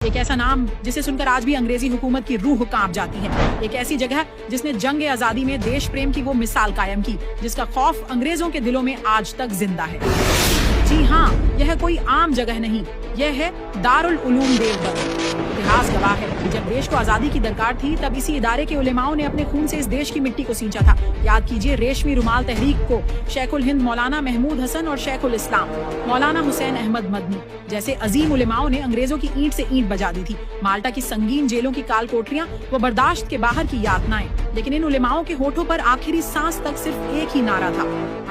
एक ऐसा नाम जिसे सुनकर आज भी अंग्रेजी हुकूमत की रूह कांप जाती है। एक ऐसी जगह जिसने जंग आजादी में देश प्रेम की वो मिसाल कायम की, जिसका खौफ अंग्रेजों के दिलों में आज तक जिंदा है। जी हाँ, यह कोई आम जगह नहीं, यह है दारुल उलूम देवबंद। इतिहास गवाह है कि जब देश को आजादी की दरकार थी, तब इसी इदारे के उलेमाओं ने अपने खून से इस देश की मिट्टी को सींचा था। याद कीजिए रेशमी रुमाल तहरीक को शेखुल हिंद मौलाना महमूद हसन और शेखुल इस्लाम मौलाना हुसैन अहमद मदनी जैसे अजीम उलेमाओं ने अंग्रेजों की ईंट से ईंट बजा दी थी। माल्टा की संगीन जेलों की काल कोठरियां व बर्दाश्त के बाहर की यातनाएं, लेकिन इन उलेमाओं के होठों पर आखिरी सांस तक सिर्फ एक ही नारा था,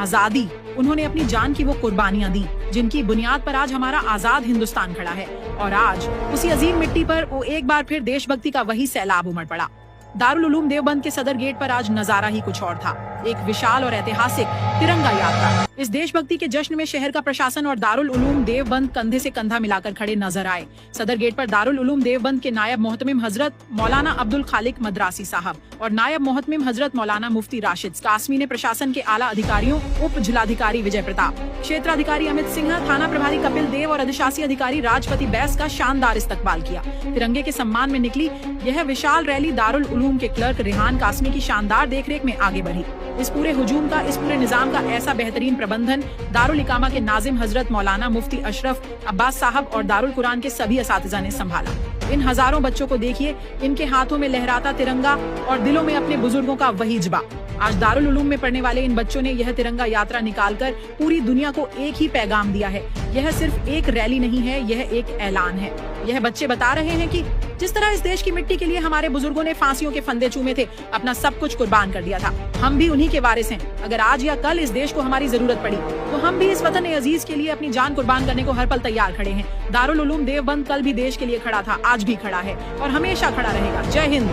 आजादी। उन्होंने अपनी जान की वो कुर्बानियां दी जिनकी बुनियाद पर आज हमारा आजाद हिंदुस्तान खड़ा है। और आज उसी अजीम मिट्टी पर वो एक बार फिर देशभक्ति का वही सैलाब उमड़ पड़ा। दारुल उलूम देवबंद के सदर गेट पर आज नजारा ही कुछ और था, एक विशाल और ऐतिहासिक तिरंगा यात्रा। इस देशभक्ति के जश्न में शहर का प्रशासन और दारुल उलूम देवबंद कंधे से कंधा मिलाकर खड़े नजर आए। सदर गेट पर दारुल उलूम देवबंद के नायब मोहतमिम हजरत मौलाना अब्दुल खालिक मद्रासी साहब और नायब मोहतमिम हजरत मौलाना मुफ्ती राशिद कासमी ने प्रशासन के आला अधिकारियों, उप जिलाधिकारी विजय प्रताप, क्षेत्राधिकारी अमित सिन्हा, थाना प्रभारी कपिल देव और अधिशासी अधिकारी राजपति बैस का शानदार इस्तकबाल किया। तिरंगे के सम्मान में निकली यह विशाल रैली दारुल उलूम के क्लर्क रेहान कासमी की शानदार देखरेख में आगे बढ़ी। इस पूरे हुजूम का, इस पूरे निजाम का ऐसा बेहतरीन प्रबंधन दारुल इकामा के नाजिम हजरत मौलाना मुफ्ती अशरफ अब्बास साहब और दारुल कुरान के सभी असातिज़ा ने संभाला। इन हजारों बच्चों को देखिए, इनके हाथों में लहराता तिरंगा और दिलों में अपने बुजुर्गों का वही जज्बा। आज दारुल उलूम में पढ़ने वाले इन बच्चों ने यह तिरंगा यात्रा निकालकर पूरी दुनिया को एक ही पैगाम दिया है। यह सिर्फ एक रैली नहीं है, यह एक ऐलान है। यह बच्चे बता रहे हैं कि जिस तरह इस देश की मिट्टी के लिए हमारे बुजुर्गों ने फांसियों के फंदे चूमे थे, अपना सब कुछ कुर्बान कर दिया था, हम भी उन्हीं के वारिस हैं। अगर आज या कल इस देश को हमारी जरूरत पड़ी तो हम भी इस वतन अजीज के लिए अपनी जान कुर्बान करने को हर पल तैयार खड़े हैं। दारुल उलूम देवबंद कल भी देश के लिए खड़ा था, आज भी खड़ा है और हमेशा खड़ा रहेगा। जय हिंद।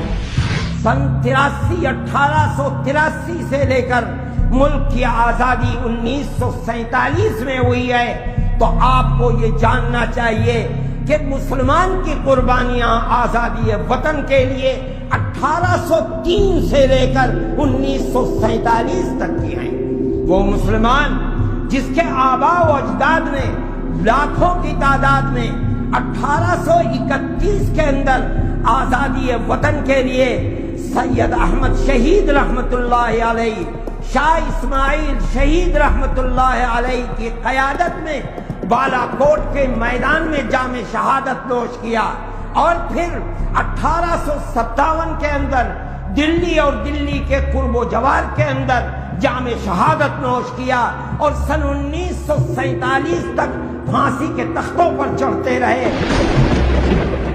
सन 1883 से लेकर मुल्क की आजादी 1947 में हुई है, तो आपको ये जानना चाहिए कि मुसलमान की कुर्बानियां आजादी वतन के लिए 1803 से लेकर 1947 तक की हैं। वो मुसलमान जिसके आबा व अजदाद ने लाखों की तादाद में 1831 के अंदर आजादी वतन के लिए सैयद अहमद शहीद रहमतुल्लाह अलैहि, शाह इस्माइल शहीद रहमतुल्लाह अलैहि की क़यादत में बालाकोट के मैदान में जामे शहादत नोश किया और फिर 1857 के अंदर दिल्ली और दिल्ली के कुर्बो जवार के अंदर जामे शहादत नोश किया और सन 1947 तक फांसी के तख्तों पर चढ़ते रहे।